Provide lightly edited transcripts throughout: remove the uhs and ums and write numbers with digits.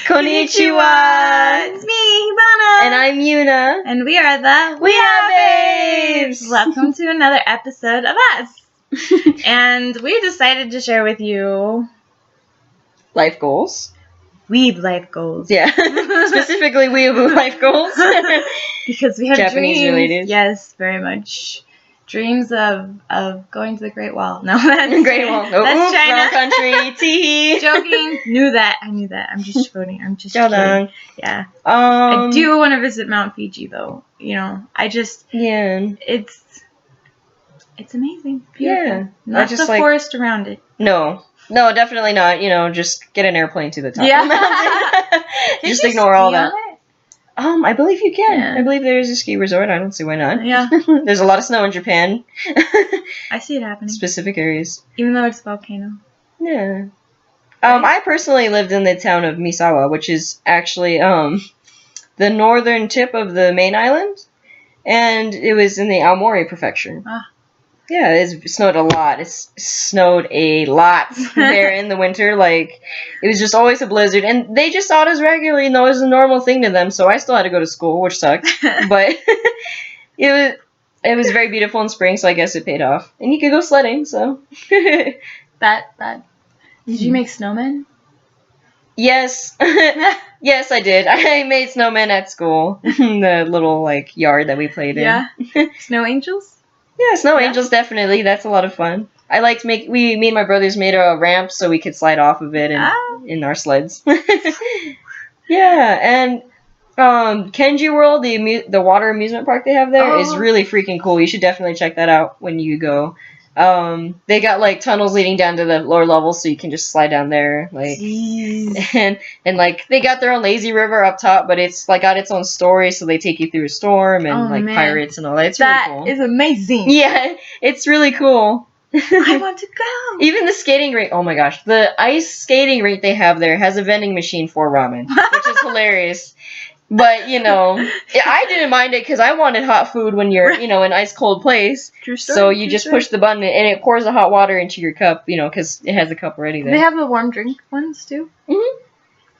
Konnichiwa! It's me, Hibana! And I'm Yuna. And we are the We Are Babes! Welcome to another episode of us. And we decided to share with you Life goals. weeb life goals. Yeah. Specifically weeb life goals. Because we have Japanese dreams. related. Yes, very much. Dreams of going to the Great Wall. No, that's Great Wall. Oh, that's oops, China. wrong country. Tee. Joking. I knew that. I'm just voting. I'm just Well kidding. done. Yeah. I do want to visit Mount Fiji though. Yeah. It's amazing. Beautiful. Yeah. Not the forest around it. No, definitely not. Just get an airplane to the top Yeah. of the mountain. Just ignore all that. I believe you can. Yeah. I believe there is a ski resort. I don't see why not. Yeah. There's a lot of snow in Japan. I see it happening. Specific areas. Even though it's a volcano. Yeah. Right? I personally lived in the town of Misawa, which is actually the northern tip of the main island, and it was in the Aomori prefecture. Ah. Yeah, it snowed a lot. It snowed a lot there in the winter. Like, it was just always a blizzard, and they just saw it as regular, it was a normal thing to them. So I still had to go to school, which sucked, but it was very beautiful in spring, so I guess it paid off. And you could go sledding, so. That. Did you make snowmen? Yes. Yes, I did. I made snowmen at school. The little, yard that we played in. Yeah. Snow angels? Yeah, snow angels, definitely. That's a lot of fun. I like to me and my brothers made a ramp so we could slide off of it in our sleds. Yeah, and Kenji World, the water amusement park they have there, is really freaking cool. You should definitely check that out when you go. They got tunnels leading down to the lower levels, so you can just slide down there. And they got their own lazy river up top, but it's got its own story, so they take you through a storm and pirates and all that. It's really cool. That is amazing. Yeah, it's really cool. I want to go. Even the skating rink. Oh my gosh, the ice skating rink they have there has a vending machine for ramen, which is hilarious. But, I didn't mind it because I wanted hot food when you're, in an ice cold place. True story. So you just push the button and it pours the hot water into your cup, because it has the cup already there. They have the warm drink ones too? Mm-hmm.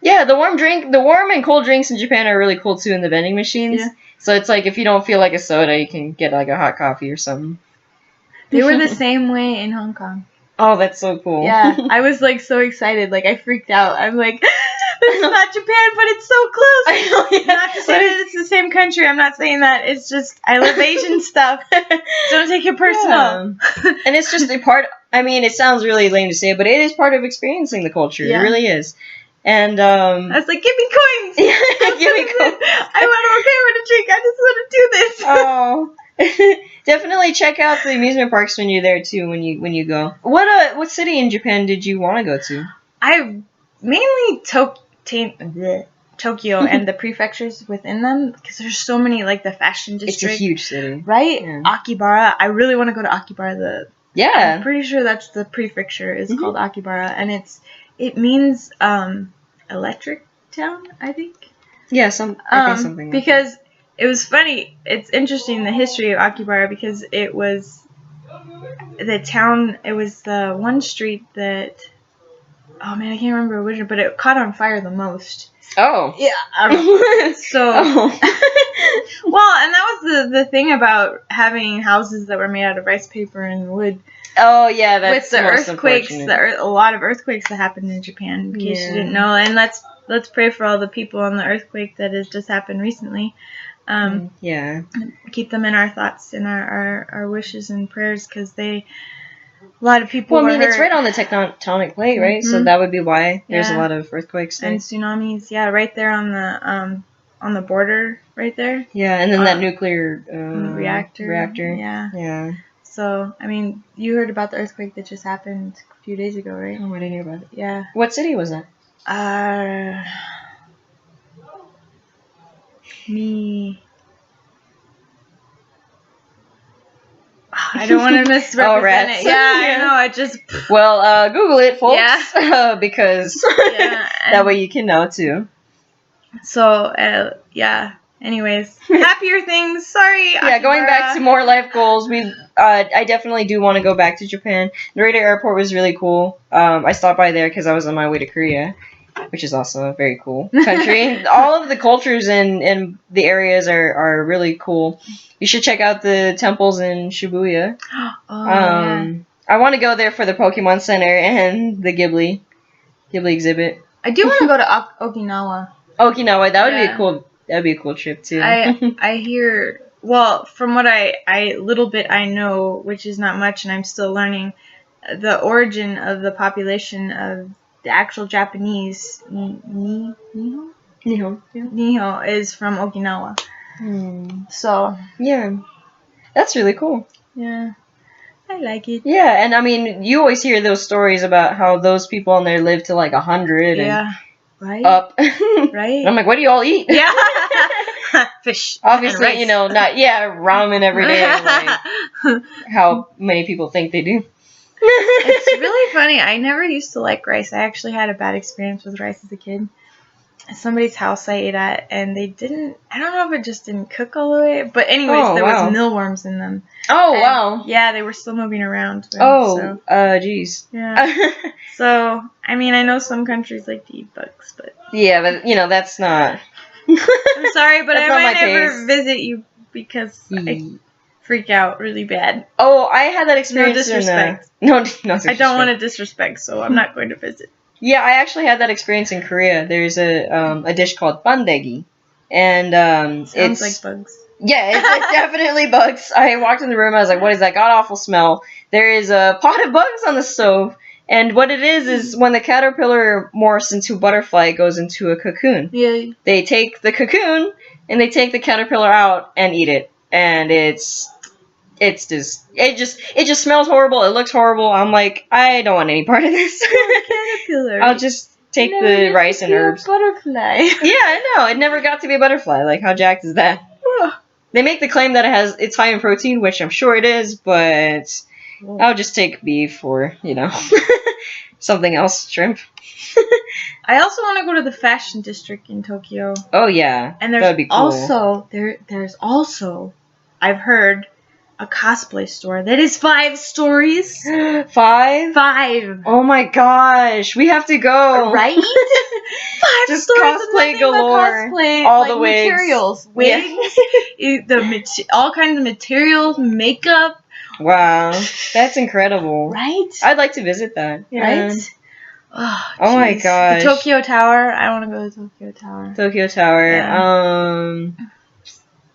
Yeah, the warm and cold drinks in Japan are really cool too in the vending machines. Yeah. So it's if you don't feel like a soda, you can get a hot coffee or something. They were the same way in Hong Kong. Oh, that's so cool. Yeah, I was so excited. I freaked out. I'm like, this is not Japan, but it's so close. I know, yeah. Not to say that it's the same country. I'm not saying that. It's just, I love Asian stuff. Don't take it personal. Yeah. And it's just a part, it sounds really lame to say, but it is part of experiencing the culture. Yeah. It really is. And, I was like, give me coins. Yeah, give me coins. I want a drink. I just want to do this. Oh. Definitely check out the amusement parks when you're there too. When you go, what city in Japan did you want to go to? I mainly Tokyo and the prefectures within them, because there's so many, the fashion district. It's a huge city, right? Yeah. Akibara. I really want to go to Akibara. I'm pretty sure that's the prefecture is called Akibara, and it means electric town, I think. Yeah, I think something. Because it was funny. It's interesting, the history of Akibara, because it was the town. It was the one street that. Oh man, I can't remember which, but it caught on fire the most. Oh. Yeah. I don't know. So. Oh. Well, and that was the thing about having houses that were made out of rice paper and wood. Oh yeah, that's with the earthquakes. A lot of earthquakes that happened in Japan. In case you didn't know, and let's pray for all the people on the earthquake that has just happened recently. Yeah. Keep them in our thoughts and our wishes and prayers, because a lot of people. Well, it's right on the tectonic plate, right? So that would be why there's a lot of earthquakes there. And tsunamis. Yeah, right there on the border, right there. Yeah, and then that nuclear reactor. Yeah. Yeah. So, you heard about the earthquake that just happened a few days ago, right? Oh, I didn't hear about it. Yeah. What city was that? I don't want to misrepresent it. Yeah, I know. I just. Well, Google it, folks. Yeah. Because that way you can know too. So, yeah. Anyways, happier things. Sorry. Yeah, going back to more life goals. I definitely do want to go back to Japan. Narita Airport was really cool. I stopped by there because I was on my way to Korea. which is also a very cool country. All of the cultures in the areas are really cool. You should check out the temples in Shibuya. Yeah. I want to go there for the Pokemon Center and the Ghibli exhibit. I do want to go to Okinawa. Okinawa, that would be Yeah. a cool. That'd be a cool trip too. I hear. Well, from what I little bit I know, which is not much, and I'm still learning, the origin of the population of the actual Japanese Nihon Yeah. is from Okinawa. Hmm. So Yeah, that's really cool. yeah, I like it. Yeah, and I mean, you always hear those stories about how those people on there live to like 100 and Yeah, right. up. Right. And I'm like, what do you all eat? Yeah, fish. Obviously, and rice. not ramen every day, like how many people think they do. It's really funny. I never used to like rice. I actually had a bad experience with rice as a kid. At somebody's house I ate at, and they didn't. I don't know if it just didn't cook all the way. But anyways, Oh, there wow. was mealworms in them. Oh, And, wow. Yeah, they were still moving around. Then, Oh, so. jeez. Yeah. So I mean, I know some countries like to eat bugs, but Yeah, but that's not. I'm sorry, but I That's not might my never taste. visit you because I freak out really bad. Oh, I had that experience. No disrespect. No disrespect. I don't want to disrespect, so I'm not going to visit. Yeah, I actually had that experience in Korea. There's a dish called bandegi, and Sounds like bugs. Yeah, it's definitely bugs. I walked in the room. I was like, "What is that god awful smell?" There is a pot of bugs on the stove, and what it is when the caterpillar morphs into a butterfly, it goes into a cocoon. Yeah. They take the cocoon and they take the caterpillar out and eat it, and it just smells horrible. It looks horrible. I'm like, I don't want any part of this. Caterpillar. I'll just take the rice and herbs. Butterfly. Yeah, I know. It never got to be a butterfly. Like, how jacked is that? They make the claim that it's high in protein, which I'm sure it is, but I'll just take beef or, something else, shrimp. I also want to go to the fashion district in Tokyo. Oh yeah, And there's that'd be cool. there's also I've heard a cosplay store that is 5 stories. 5? 5. Oh my gosh, we have to go. Right? 5 Just stores cosplay of galore. Cosplay, All like the wigs. Materials. Wigs. Yeah. All kinds of materials, makeup. Wow, that's incredible. Right? I'd like to visit that. Yeah. Right? Oh my gosh. The Tokyo Tower. I want to go to the Tokyo Tower. Tokyo Tower. Yeah.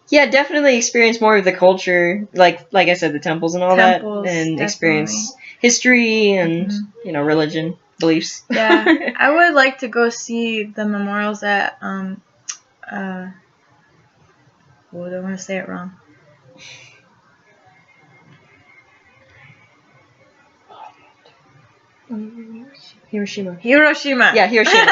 Yeah, definitely experience more of the culture, like I said, the temples and all that, and definitely. experience history and religion, beliefs. Yeah, I would like to go see the memorials at I don't want to say it wrong. Hiroshima. Yeah, Hiroshima.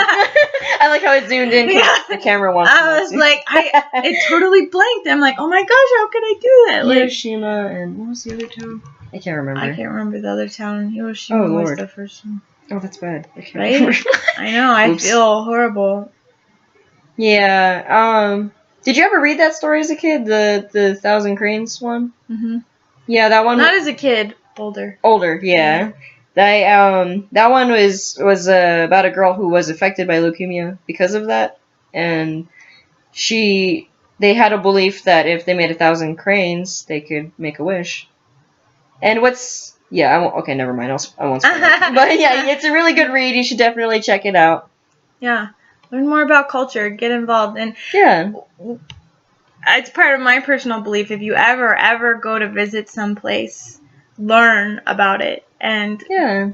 I like how it zoomed in because the camera wants to. I was like, it totally blanked. I'm like, oh my gosh, how could I do that? Hiroshima and what was the other town? I can't remember. I can't remember the other town. Hiroshima was the first one. Oh, that's bad. I can't right? remember. I know. I feel horrible. Yeah. Did you ever read that story as a kid? The 1,000 Cranes one? Mm-hmm. Yeah, that one. Not as a kid. Older. Yeah. That one was about a girl who was affected by leukemia because of that, and they had a belief that if they made 1,000 cranes, they could make a wish. And I won't. Okay, never mind. I won't spoil it. But yeah, it's a really good read. You should definitely check it out. Yeah, learn more about culture. Get involved, and yeah, it's part of my personal belief. If you ever go to visit someplace, learn about it and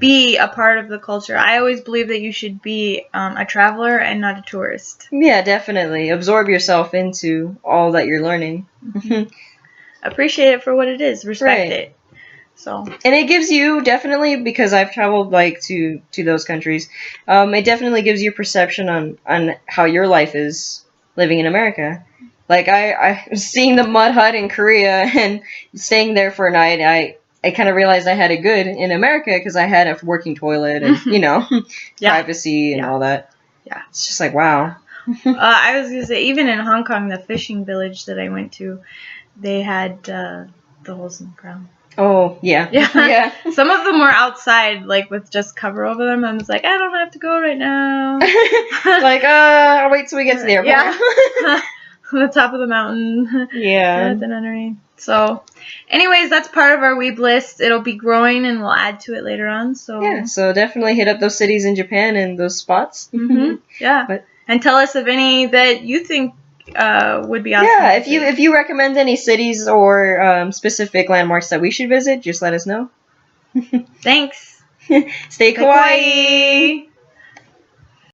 be a part of the culture. I always believe that you should be a traveler and not a tourist. Yeah, definitely. Absorb yourself into all that you're learning. Mm-hmm. Appreciate it for what it is. Respect it. So. And it gives you definitely, because I've traveled to those countries, it definitely gives you perception on how your life is living in America. Like I seeing the mud hut in Korea and staying there for a night, I kind of realized I had it good in America because I had a working toilet and privacy and all that. Yeah, it's just like wow. I was gonna say even in Hong Kong, the fishing village that I went to, they had the holes in the ground. Oh, yeah. Yeah. Yeah. Some of them were outside, like with just cover over them. I was like, I don't have to go right now. Like, I'll wait till we get to the airport. Yeah. On the top of the mountain. Yeah. At the nunnery. So, anyways, that's part of our weeb list. It'll be growing, and we'll add to it later on. So Yeah, so definitely hit up those cities in Japan and those spots. Yeah. But and tell us of any that you think would be awesome. yeah, to if you visit. if you recommend any cities or specific landmarks that we should visit, just let us know. Thanks. Stay kawaii.